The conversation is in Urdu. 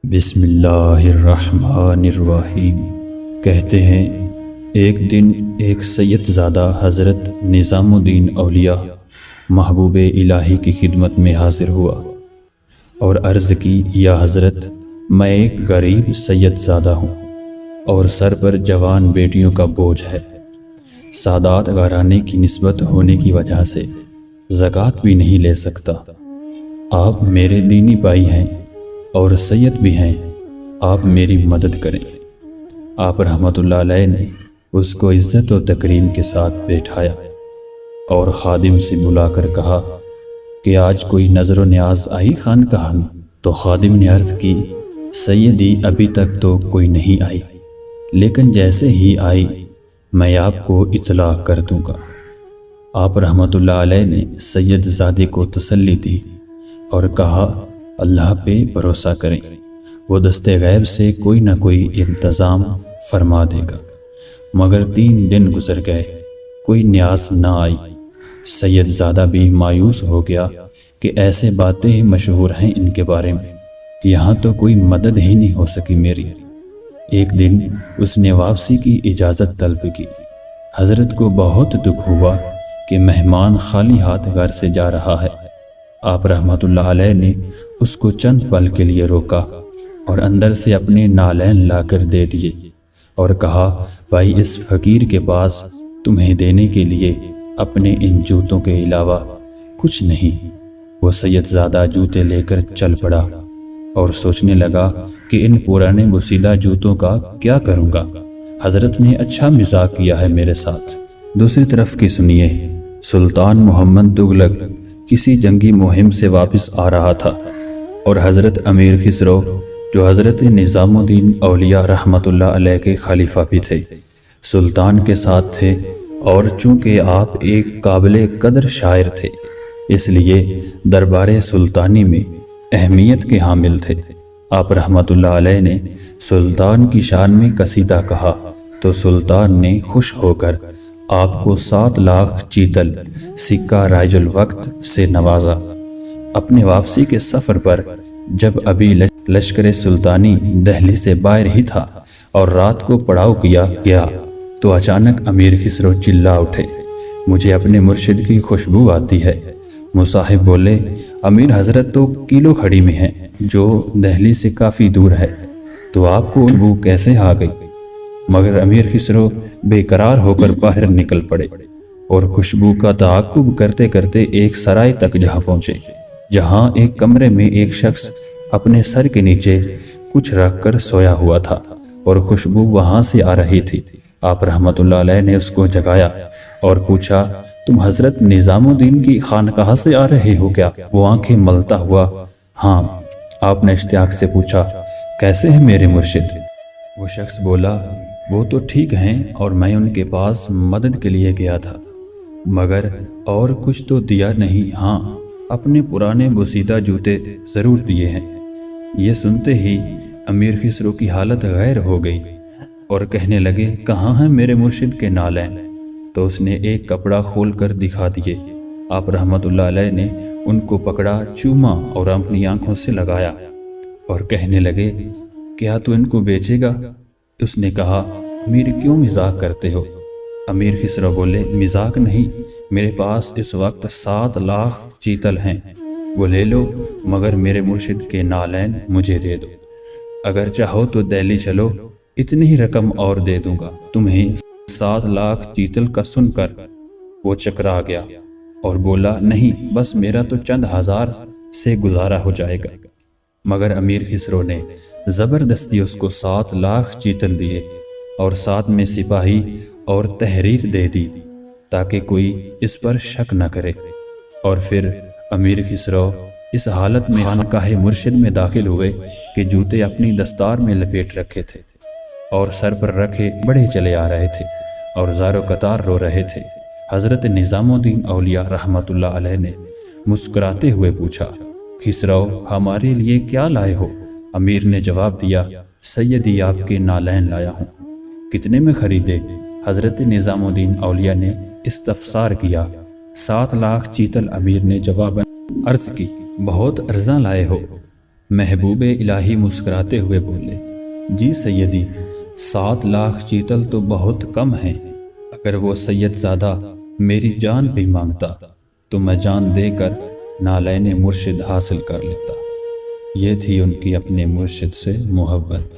بسم اللہ الرحمن الرحیم۔ کہتے ہیں ایک دن ایک سید زادہ حضرت نظام الدین اولیاء محبوب الہی کی خدمت میں حاضر ہوا اور عرض کی، یا حضرت، میں ایک غریب سید زادہ ہوں اور سر پر جوان بیٹیوں کا بوجھ ہے۔ سادات گھرانے کی نسبت ہونے کی وجہ سے زکوٰۃ بھی نہیں لے سکتا۔ آپ میرے دینی بھائی ہیں اور سید بھی ہیں، آپ میری مدد کریں۔ آپ رحمۃ اللہ علیہ نے اس کو عزت و تکریم کے ساتھ بیٹھایا اور خادم سے بلا کر کہا کہ آج کوئی نظر و نیاز آئی خانقاہ میں؟ تو خادم نے عرض کی، سیدی ابھی تک تو کوئی نہیں آئی، لیکن جیسے ہی آئی میں آپ کو اطلاع کر دوں گا۔ آپ رحمۃ اللہ علیہ نے سید زادے کو تسلی دی اور کہا، اللہ پہ بھروسہ کریں، وہ دست غیب سے کوئی نہ کوئی انتظام فرما دے گا۔ مگر 3 دن گزر گئے، کوئی نیاز نہ آئی۔ سید زادہ بھی مایوس ہو گیا کہ ایسے باتیں مشہور ہیں ان کے بارے میں، یہاں تو کوئی مدد ہی نہیں ہو سکی میری۔ ایک دن اس نے واپسی کی اجازت طلب کی۔ حضرت کو بہت دکھ ہوا کہ مہمان خالی ہاتھ گھر سے جا رہا ہے۔ آپ رحمۃ اللہ علیہ نے اس کو چند پل کے لیے روکا اور اندر سے اپنے نالین لا کر دے دیے اور کہا، بھائی، اس فقیر کے پاس تمہیں دینے کے لیے اپنے ان جوتوں کے علاوہ کچھ نہیں۔ وہ سید زادہ جوتے لے کر چل پڑا اور سوچنے لگا کہ ان پرانے بوسیدہ جوتوں کا کیا کروں گا۔ حضرت نے اچھا مزاح کیا ہے میرے ساتھ۔ دوسری طرف کی سنیے، سلطان محمد تغلق کسی جنگی مہم سے واپس آ رہا تھا اور حضرت امیر خسرو، جو حضرت نظام الدین اولیاء رحمۃ اللہ علیہ کے خلیفہ بھی تھے، سلطان کے ساتھ تھے، اور چونکہ آپ ایک قابل قدر شاعر تھے اس لیے دربار سلطانی میں اہمیت کے حامل تھے۔ آپ رحمۃ اللہ علیہ نے سلطان کی شان میں قصیدہ کہا تو سلطان نے خوش ہو کر آپ کو 7 لاکھ چیتل سکہ رائج الوقت سے نوازا۔ اپنے واپسی کے سفر پر جب ابھی لشکر سلطانی دہلی سے باہر ہی تھا اور رات کو پڑاؤ کیا گیا تو اچانک امیر خسرو چلا اٹھے، مجھے اپنے مرشد کی خوشبو آتی ہے۔ مصاحب بولے، امیر حضرت تو کیلو کھڑی میں ہیں جو دہلی سے کافی دور ہے، تو آپ کو خوشبو کیسے آ گئی؟ مگر امیر خسرو بے قرار ہو کر باہر نکل پڑے اور خوشبو کا تعاقب کرتے کرتے ایک سرائے تک جا پہنچے، جہاں ایک کمرے میں ایک شخص اپنے سر کے نیچے کچھ رکھ کر سویا ہوا تھا اور خوشبو وہاں سے آ رہی تھی۔ آپ رحمۃ اللہ علیہ نے اس کو جگایا اور پوچھا، تم حضرت نظام الدین کی خانقاہ سے آ رہے ہو کیا؟ وہ آنکھیں ملتا ہوا، ہاں۔ آپ نے اشتیاق سے پوچھا، کیسے ہیں میرے مرشد؟ وہ شخص بولا، وہ تو ٹھیک ہیں اور میں ان کے پاس مدد کے لیے گیا تھا، مگر اور کچھ تو دیا نہیں، ہاں اپنے پرانے بوسیدہ جوتے ضرور دیے ہیں۔ یہ سنتے ہی امیر خسرو کی حالت غیر ہو گئی اور کہنے لگے، کہاں ہیں میرے مرشد کے نالین؟ تو اس نے ایک کپڑا کھول کر دکھا دیے۔ آپ رحمۃ اللہ علیہ نے ان کو پکڑا، چوما اور اپنی آنکھوں سے لگایا اور کہنے لگے، کیا تو ان کو بیچے گا؟ اس نے کہا، امیر کیوں مزاح کرتے ہو؟ امیر خسرو بولے، مزاح نہیں، میرے پاس اس وقت 7 لاکھ چیتل ہیں، وہ لے لو، مگر میرے مرشد کے نالین مجھے دے دو۔ اگر چاہو تو دہلی چلو، اتنی ہی رقم اور دے دوں گا تمہیں۔ 7 لاکھ چیتل کا سن کر وہ چکرا گیا اور بولا، نہیں، بس میرا تو چند ہزار سے گزارا ہو جائے گا۔ مگر امیر خسرو نے زبردستی اس کو 7 لاکھ چیتل دیے اور ساتھ میں سپاہی اور تحریر دے دی تاکہ کوئی اس پر شک نہ کرے۔ اور پھر امیر خسرو اس حالت میں خانقاہ مرشد میں داخل ہوئے کہ جوتے اپنی دستار میں لپیٹ رکھے تھے اور سر پر رکھے بڑھے چلے آ رہے تھے اور زار و قطار رو رہے تھے۔ حضرت نظام الدین اولیاء رحمۃ اللہ علیہ نے مسکراتے ہوئے پوچھا، خسرو، ہمارے لیے کیا لائے ہو؟ امیر نے جواب دیا، سیدی آپ کے نالین لایا ہوں۔ کتنے میں خریدے؟ حضرت نظام الدین اولیاء نے استفسار کیا۔ 7 لاکھ چیتل، امیر نے جواباً عرض کی۔ بہت ارزاں لائے ہو، محبوب الہی مسکراتے ہوئے بولے، جی سیدی، 7 لاکھ چیتل تو بہت کم ہیں، اگر وہ سید زادہ میری جان بھی مانگتا تو میں جان دے کر نالین مرشد حاصل کر لیتا۔ یہ تھی ان کی اپنے مرشد سے محبت۔